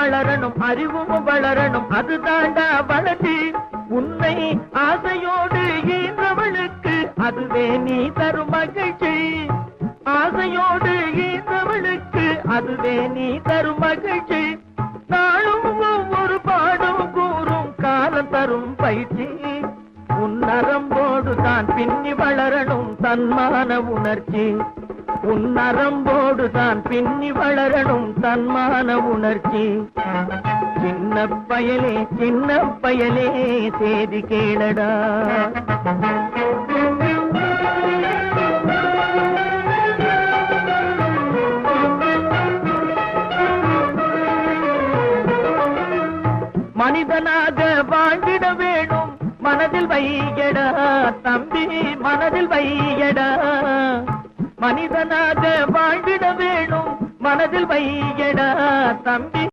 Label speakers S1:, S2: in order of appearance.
S1: வளரணும், அறிவும் வளரணும், அது தாண்டா வளர்ச்சி. உன்னை ஆசையோடு ஈன்றவளுக்கு அதுவே நீ தரும் மகிழ்ச்சி. ஆசையோடு ஈன்றவளுக்கு அதுவே நீ தரும் மகிழ்ச்சி. நாளும் ஒவ்வொரு பாடும் கூறும் காலம் தரும் பயிற்சி. உன் நரம்போடு தான் பின்னி வளரணும் தன்மான உணர்ச்சி. உன் நரம்போடு தான் பின்னி வளரணும் தன்மான உணர்ச்சி. சின்ன பயலே சேதி கேளடா. மனிதனாக வாழ்ந்திட வேணும், மனதில் வையடா தம்பி, மனதில் வையடா. மனிதனாக வாழ்ந்திட வேணும், மனதில் வையடா தம்பி.